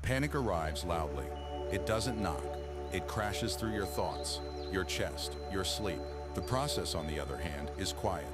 Panic arrives loudly. It doesn't knock. It crashes through your thoughts, your chest, your sleep. The process, on the other hand, is quiet.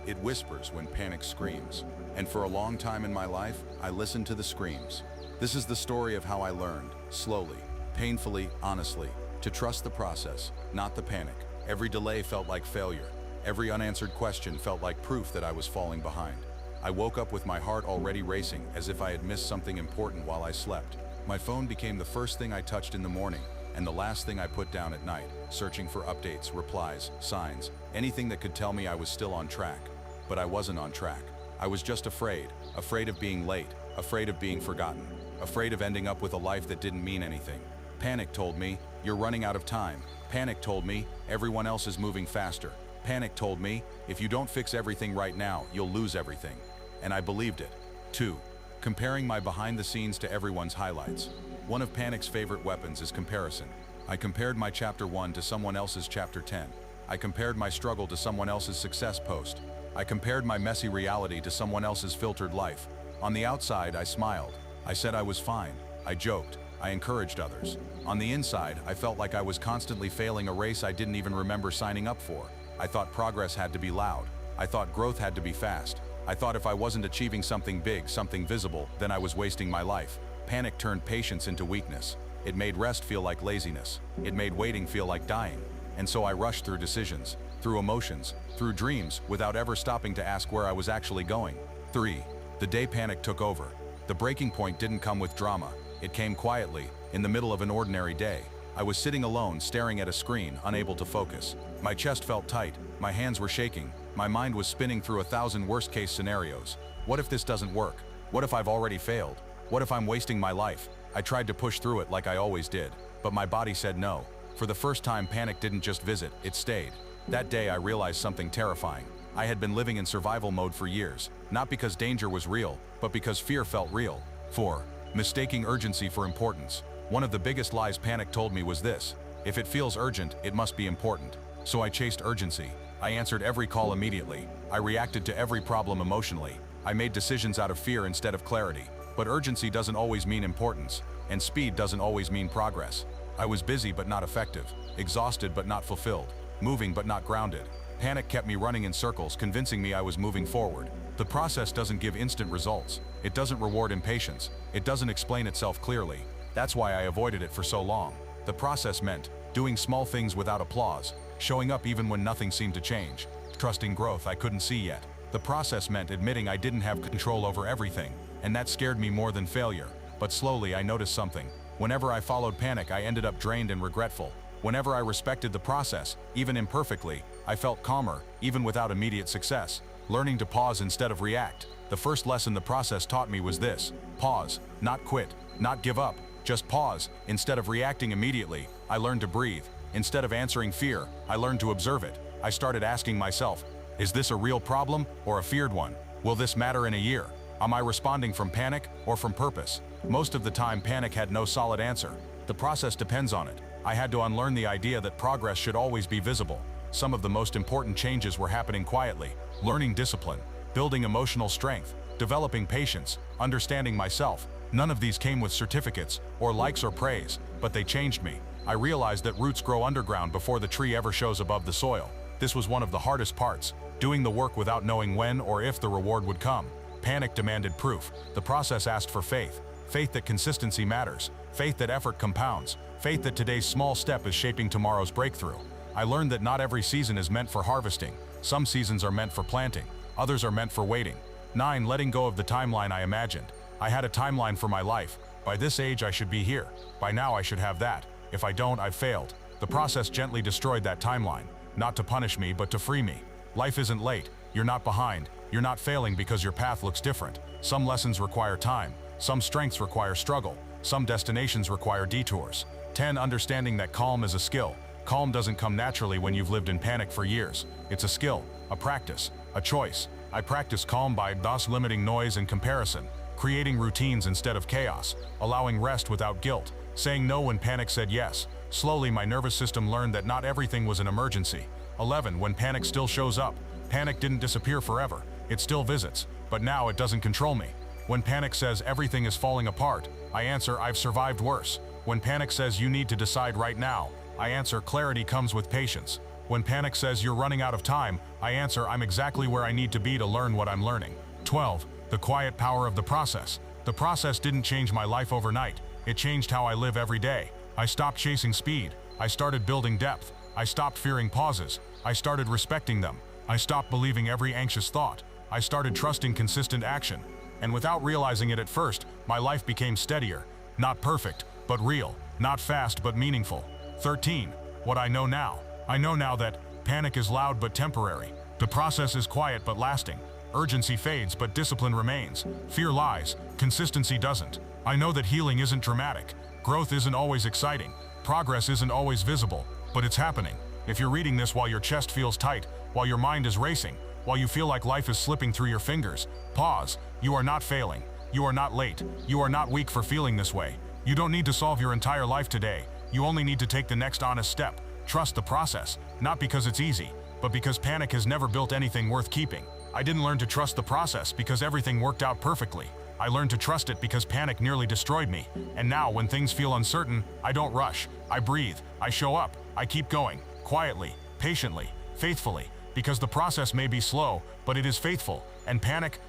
It whispers when panic screams. And for a long time in my life, I listened to the screams. This is the story of how I learned, slowly, painfully, honestly, to trust the process, not the panic. Every delay felt like failure. Every unanswered question felt like proof that I was falling behind. I woke up with my heart already racing, as if I had missed something important while I slept. My phone became the first thing I touched in the morning, and the last thing I put down at night, searching for updates, replies, signs, anything that could tell me I was still on track. But I wasn't on track. I was just afraid of being late, afraid of being forgotten, afraid of ending up with a life that didn't mean anything. Panic told me, you're running out of time. Panic told me, everyone else is moving faster. Panic told me, if you don't fix everything right now, you'll lose everything. And I believed it. 2. Comparing my behind the scenes to everyone's highlights. One of panic's favorite weapons is comparison. I compared my chapter 1 to someone else's chapter 10. I compared my struggle to someone else's success post. I compared my messy reality to someone else's filtered life. On the outside, I smiled. I said I was fine. I joked. I encouraged others. On the inside, I felt like I was constantly failing a race I didn't even remember signing up for. I thought progress had to be loud. I thought growth had to be fast. I thought if I wasn't achieving something big, something visible, then I was wasting my life. Panic turned patience into weakness. It made rest feel like laziness. It made waiting feel like dying. And so I rushed through decisions, through emotions, through dreams, without ever stopping to ask where I was actually going. 3. The day panic took over. The breaking point didn't come with drama. It came quietly, in the middle of an ordinary day. I was sitting alone, staring at a screen, unable to focus. My chest felt tight, my hands were shaking, my mind was spinning through 1,000 worst-case scenarios. What if this doesn't work? What if I've already failed? What if I'm wasting my life? I tried to push through it like I always did, but my body said no. For the first time, panic didn't just visit, it stayed. That day I realized something terrifying. I had been living in survival mode for years, not because danger was real, but because fear felt real. 4. Mistaking urgency for importance. One of the biggest lies panic told me was this: if it feels urgent, it must be important. So I chased urgency. I answered every call immediately. I reacted to every problem emotionally. I made decisions out of fear instead of clarity. But urgency doesn't always mean importance, and speed doesn't always mean progress. I was busy but not effective, exhausted but not fulfilled, moving but not grounded. Panic kept me running in circles, convincing me I was moving forward. The process doesn't give instant results. It doesn't reward impatience. It doesn't explain itself clearly. That's why I avoided it for so long. The process meant doing small things without applause, showing up even when nothing seemed to change, trusting growth I couldn't see yet. The process meant admitting I didn't have control over everything, and that scared me more than failure. But slowly I noticed something. Whenever I followed panic, I ended up drained and regretful. Whenever I respected the process, even imperfectly, I felt calmer, even without immediate success. Learning to pause instead of react. The first lesson the process taught me was this: pause, not quit, not give up. Just pause. Instead of reacting immediately, I learned to breathe. Instead of answering fear, I learned to observe it. I started asking myself, is this a real problem or a feared one? Will this matter in a year? Am I responding from panic or from purpose? Most of the time, panic had no solid answer. The process depends on it. I had to unlearn the idea that progress should always be visible. Some of the most important changes were happening quietly. Learning discipline, building emotional strength, developing patience, understanding myself. None of these came with certificates or likes or praise, but they changed me. I realized that roots grow underground before the tree ever shows above the soil. This was one of the hardest parts, doing the work without knowing when or if the reward would come. Panic demanded proof. The process asked for faith. Faith that consistency matters. Faith that effort compounds. Faith that today's small step is shaping tomorrow's breakthrough. I learned that not every season is meant for harvesting. Some seasons are meant for planting. Others are meant for waiting. 9. Letting go of the timeline I imagined. I had a timeline for my life. By this age, I should be here. By now, I should have that. If I don't, I've failed. The process gently destroyed that timeline, not to punish me, but to free me. Life isn't late. You're not behind. You're not failing because your path looks different. Some lessons require time. Some strengths require struggle. Some destinations require detours. 10. Understanding that calm is a skill. Calm doesn't come naturally when you've lived in panic for years. It's a skill, a practice, a choice. I practice calm by thus limiting noise and comparison, creating routines instead of chaos, allowing rest without guilt, saying no when panic said yes. Slowly, my nervous system learned that not everything was an emergency. 11. When panic still shows up. Panic didn't disappear forever. It still visits, but now it doesn't control me. When panic says everything is falling apart, I answer I've survived worse. When panic says you need to decide right now, I answer clarity comes with patience. When panic says you're running out of time, I answer I'm exactly where I need to be to learn what I'm learning. 12. The quiet power of the process. The process didn't change my life overnight. It changed how I live every day. I stopped chasing speed. I started building depth. I stopped fearing pauses. I started respecting them. I stopped believing every anxious thought. I started trusting consistent action. And without realizing it at first, my life became steadier. Not perfect, but real. Not fast, but meaningful. 13. What I know now. I know now that panic is loud but temporary. The process is quiet but lasting. Urgency fades but discipline remains. Fear lies, consistency doesn't. I know that healing isn't dramatic. Growth isn't always exciting. Progress isn't always visible, but it's happening. If you're reading this while your chest feels tight, while your mind is racing, while you feel like life is slipping through your fingers, pause. You are not failing. You are not late. You are not weak for feeling this way. You don't need to solve your entire life today. You only need to take the next honest step. Trust the process, not because it's easy, but because panic has never built anything worth keeping. I didn't learn to trust the process because everything worked out perfectly. I learned to trust it because panic nearly destroyed me. And now, when things feel uncertain, I don't rush. I breathe. I show up. I keep going. Quietly, patiently, faithfully. Because the process may be slow, but it is faithful. And panic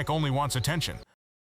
only wants attention.